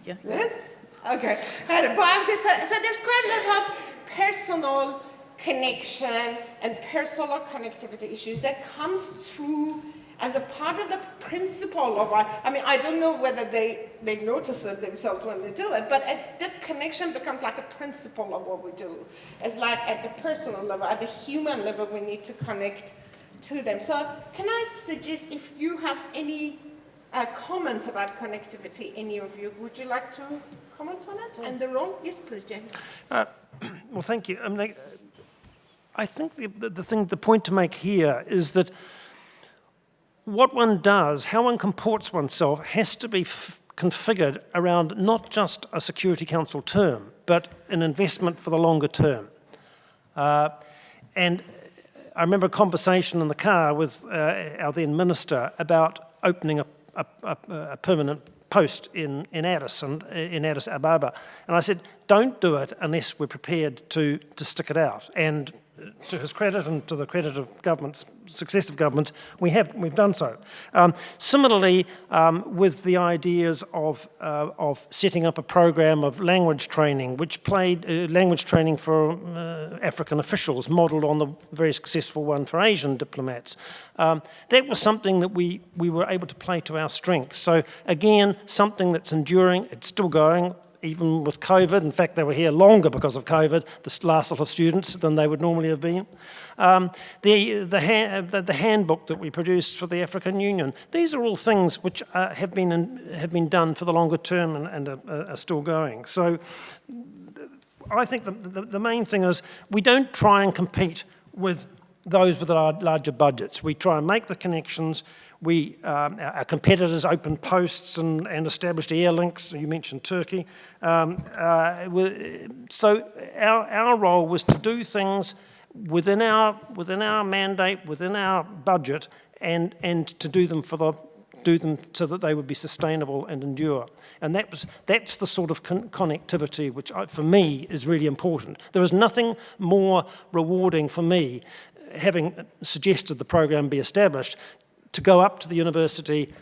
Yeah. Yes? Okay. Had a barbecue. So there's quite a lot of personal connection and personal connectivity issues that comes through as a part of the principle of our, I mean, I don't know whether they notice it themselves when they do it, but this connection becomes like a principle of what we do. It's like at the personal level, at the human level, we need to connect to them. So can I suggest if you have any comments about connectivity, any of you, would you like to comment on it and the role? Yes, please, James. Well, thank you. I think the point to make here is that what one does, how one comports oneself, has to be configured around not just a Security Council term, but an investment for the longer term. And I remember a conversation in the car with our then minister about opening a permanent post in Addis Ababa. And I said, don't do it unless we're prepared to stick it out. And to his credit and to the credit of governments, successive governments, we've done so. Similarly, with the ideas of setting up a program of language training, which played language training for African officials, modelled on the very successful one for Asian diplomats. That was something that we were able to play to our strengths. So again, something that's enduring, it's still going. even with COVID. In fact, they were here longer because of COVID, the last lot of students, than they would normally have been. The handbook that we produced for the African Union, these are all things which have been done for the longer term and are still going. So I think the main thing is we don't try and compete with those with larger budgets. We try and make the connections. Our competitors opened posts and established air links. You mentioned Turkey. So our role was to do things within our mandate, within our budget, and to do them so that they would be sustainable and endure. And that's the sort of connectivity which, for me, is really important. There is nothing more rewarding for me, having suggested the program be established, to go up to the university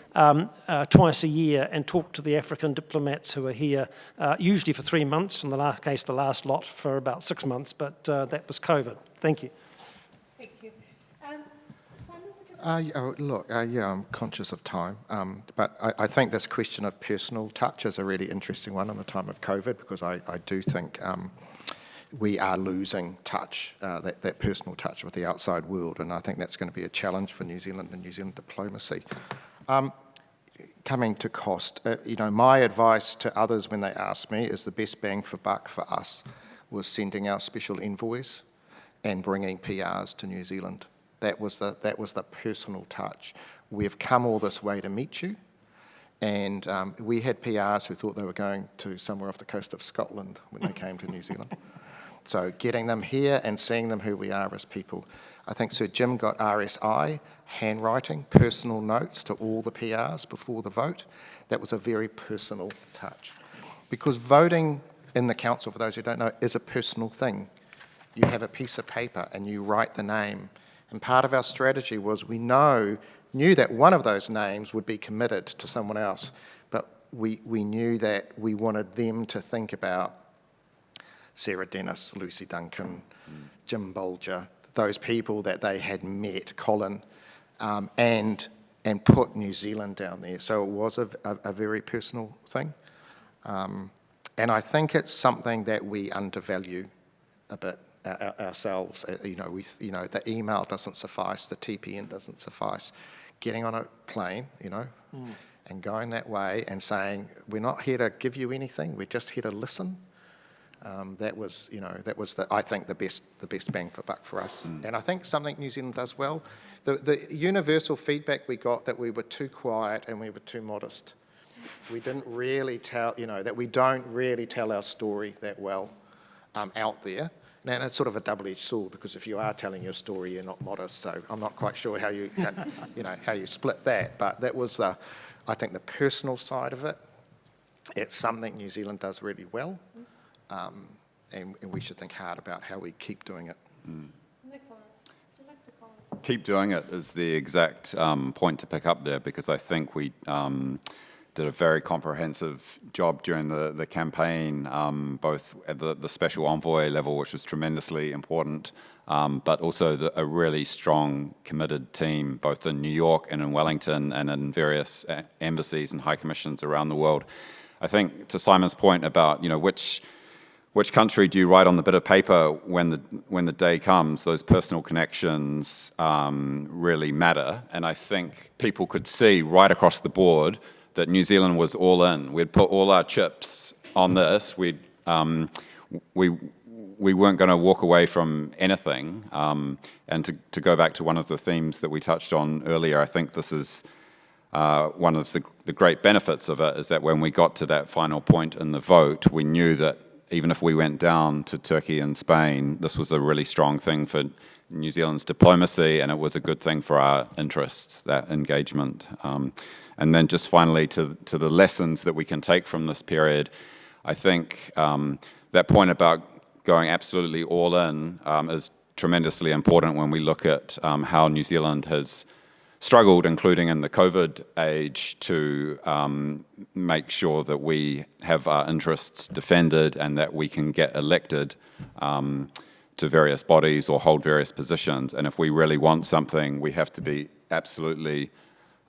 twice a year and talk to the African diplomats who are here, usually for 3 months, in the last lot for about 6 months, but that was COVID. Thank you. Thank you. Simon, yeah, I'm conscious of time, but I think this question of personal touch is a really interesting one in the time of COVID, because I do think we are losing touch, that personal touch with the outside world, and I think that's going to be a challenge for New Zealand and New Zealand diplomacy. Coming to cost, my advice to others when they ask me is the best bang for buck for us was sending our special envoys and bringing PRs to New Zealand. That was the personal touch. We've come all this way to meet you, and we had PRs who thought they were going to somewhere off the coast of Scotland when they came to New Zealand. So getting them here and seeing them who we are as people. I think Sir Jim got RSI, handwriting, personal notes to all the PRs before the vote. That was a very personal touch. Because voting in the council, for those who don't know, is a personal thing. You have a piece of paper and you write the name. And part of our strategy was we knew that one of those names would be committed to someone else, but we knew that we wanted them to think about Sarah Dennis, Lucy Duncan, Jim Bolger, those people that they had met, Colin, and put New Zealand down there. So it was a very personal thing. And I think it's something that we undervalue a bit ourselves. The email doesn't suffice, the TPN doesn't suffice. Getting on a plane, and going that way and saying, we're not here to give you anything, we're just here to listen. That was I think the best bang for buck for us. And I think something New Zealand does well. The universal feedback we got that we were too quiet and we were too modest. We didn't really tell, that we don't really tell our story that well out there. Now, it's sort of a double-edged sword, because if you are telling your story, you're not modest. So I'm not quite sure how you split that. But that was, I think, the personal side of it. It's something New Zealand does really well. And we should think hard about how we keep doing it. Nicholas, would you like to comment? Keep doing it is the exact point to pick up there, because I think we did a very comprehensive job during the campaign, both at the special envoy level, which was tremendously important, but also a really strong, committed team, both in New York and in Wellington and in various embassies and high commissions around the world. I think, to Simon's point about, which country do you write on the bit of paper when the day comes? Those personal connections really matter, and I think people could see right across the board that New Zealand was all in. We'd put all our chips on this. We weren't going to walk away from anything. And to go back to one of the themes that we touched on earlier, I think this is one of the great benefits of it, is that when we got to that final point in the vote, we knew that even if we went down to Turkey and Spain, this was a really strong thing for New Zealand's diplomacy, and it was a good thing for our interests, that engagement. And then just finally to the lessons that we can take from this period, I think that point about going absolutely all in is tremendously important when we look at how New Zealand has struggled, including in the COVID age, to make sure that we have our interests defended and that we can get elected to various bodies or hold various positions. And if we really want something, we have to be absolutely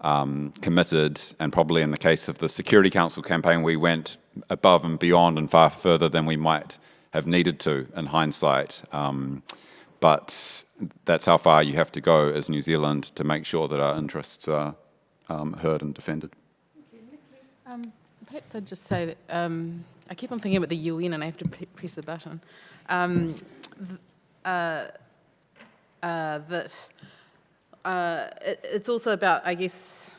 committed, and probably in the case of the Security Council campaign, we went above and beyond and far further than we might have needed to in hindsight. But that's how far you have to go as New Zealand to make sure that our interests are heard and defended. Perhaps I'd just say that I keep on thinking about the UN and I have to press the button. It's also about, I guess,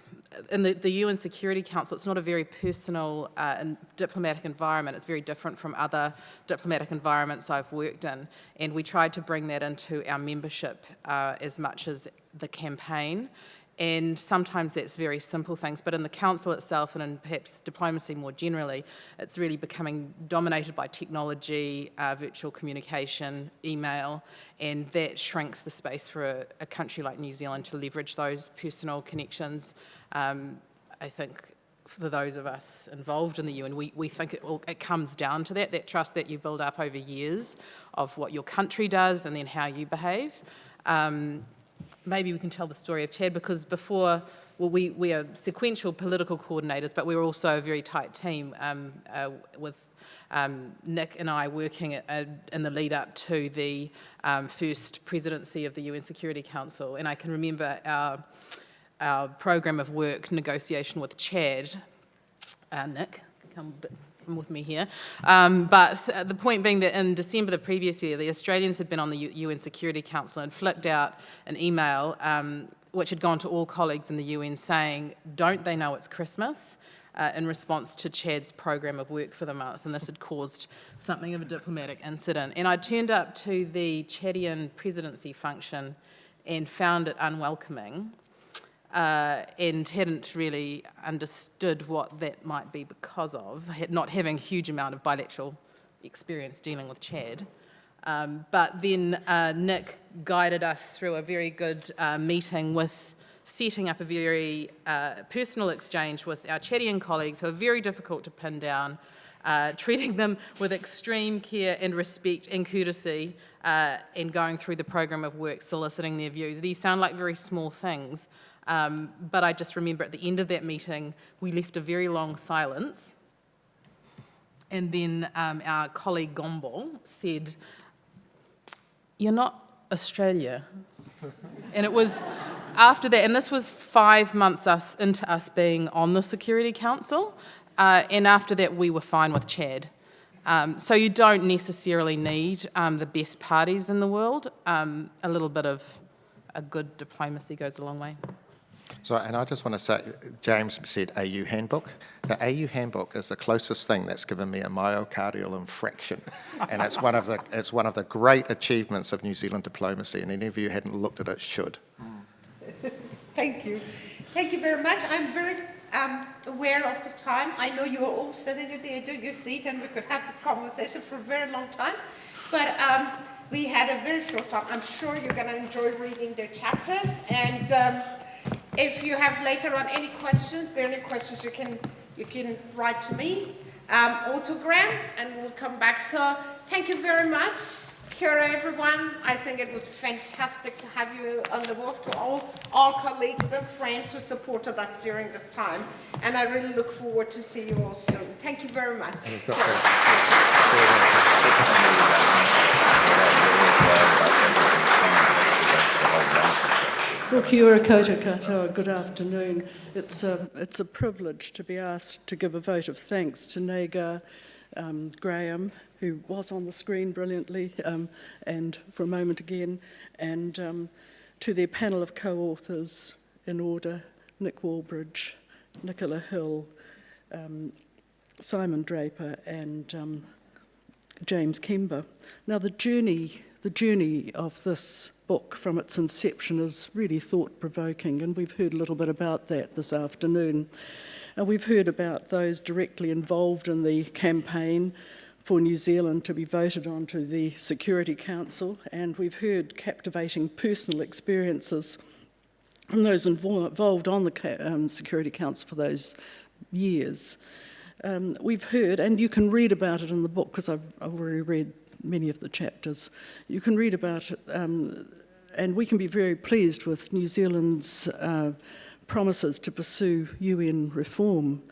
in the UN Security Council, it's not a very personal and diplomatic environment. It's very different from other diplomatic environments I've worked in. And we tried to bring that into our membership as much as the campaign. And sometimes that's very simple things, but in the council itself and in perhaps diplomacy more generally, it's really becoming dominated by technology, virtual communication, email, and that shrinks the space for a country like New Zealand to leverage those personal connections. I think for those of us involved in the UN, we think it comes down to that trust that you build up over years of what your country does and then how you behave. Maybe we can tell the story of Chad, because before, well, we are sequential political coordinators, but we were also a very tight team with Nick and I working in the lead up to the first presidency of the UN Security Council. And I can remember our program of work negotiation with Chad. Nick, come with me here. But the point being that in December the previous year, the Australians had been on the UN Security Council and flicked out an email which had gone to all colleagues in the UN saying, don't they know it's Christmas? In response to Chad's program of work for the month, and this had caused something of a diplomatic incident. And I turned up to the Chadian presidency function and found it unwelcoming. And hadn't really understood what that might be because of, not having a huge amount of bilateral experience dealing with Chad. But then Nick guided us through a very good meeting with setting up a very personal exchange with our Chadian colleagues who are very difficult to pin down, treating them with extreme care and respect and courtesy, and going through the program of work, soliciting their views. These sound like very small things, but I just remember at the end of that meeting, we left a very long silence. And then our colleague Gombo said, "You're not Australia." And it was after that, and this was 5 months into us being on the Security Council, and after that we were fine with Chad. So you don't necessarily need the best parties in the world. A little bit of a good diplomacy goes a long way. So, and I just want to say, James said AU handbook. The AU handbook is the closest thing that's given me a myocardial infarction, and it's one of the great achievements of New Zealand diplomacy. And any of you who hadn't looked at it should. Thank you very much. I'm very aware of the time. I know you are all sitting at the edge of your seat, and we could have this conversation for a very long time. But we had a very short time. I'm sure you're going to enjoy reading their chapters, and. If you have later on any questions, burning questions, you can write to me, autogram, and we'll come back. So thank you very much. Kia ora, everyone. I think it was fantastic to have you on the walk, to all colleagues and friends who supported us during this time. And I really look forward to see you all soon. Thank you very much. Kia ora koutou katoa, good afternoon. It's a privilege to be asked to give a vote of thanks to Negar, Graham, who was on the screen brilliantly, and for a moment again, and to their panel of co-authors in order, Nick Walbridge, Nicola Hill, Simon Draper, and James Kember. Now the journey of this book from its inception is really thought-provoking, and we've heard a little bit about that this afternoon. We've heard about those directly involved in the campaign for New Zealand to be voted onto the Security Council, and we've heard captivating personal experiences from those involved on the Security Council for those years. We've heard, and you can read about it in the book because I've already read many of the chapters. You can read about it, and we can be very pleased with New Zealand's promises to pursue UN reform.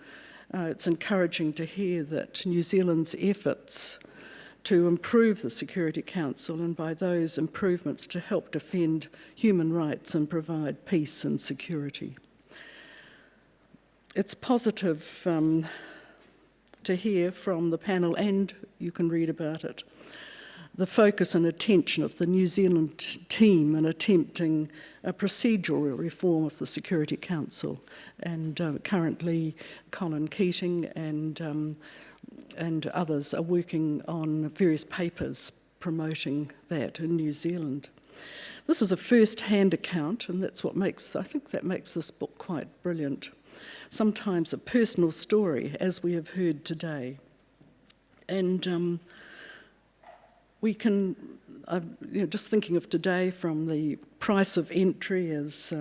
It's encouraging to hear that New Zealand's efforts to improve the Security Council, and by those improvements to help defend human rights and provide peace and security. It's positive to hear from the panel, and you can read about it, the focus and attention of the New Zealand team in attempting a procedural reform of the Security Council. And currently Colin Keating and others are working on various papers promoting that in New Zealand. This is a first-hand account, and that's what I think that makes this book quite brilliant. Sometimes a personal story, as we have heard today. And we can, just thinking of today, from the price of entry, as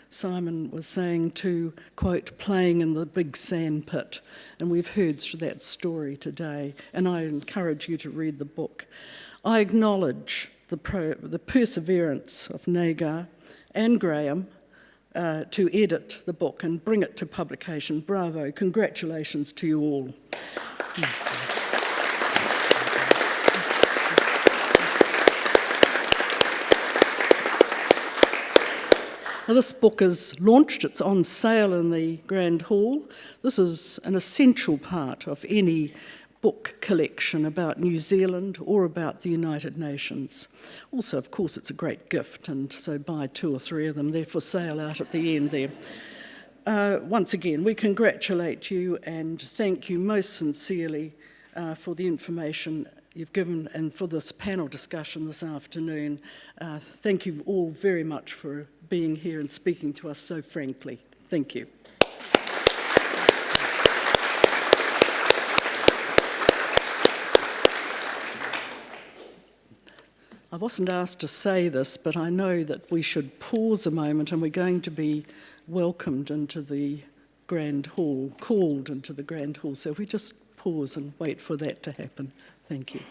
Simon was saying, to, quote, playing in the big sand pit. And we've heard that story today, and I encourage you to read the book. I acknowledge the perseverance of Negar and Graham to edit the book and bring it to publication. Bravo, congratulations to you all. Now, this book is launched, it's on sale in the Grand Hall. This is an essential part of any book collection about New Zealand or about the United Nations. Also, of course, it's a great gift, and so buy 2 or 3 of them. They're for sale out at the end there. Once again, we congratulate you and thank you most sincerely for the information you've given and for this panel discussion this afternoon. Thank you all very much for being here and speaking to us so frankly. Thank you. I wasn't asked to say this, but I know that we should pause a moment, and we're going to be welcomed into the Grand Hall, called into the Grand Hall. So if we just pause and wait for that to happen. Thank you.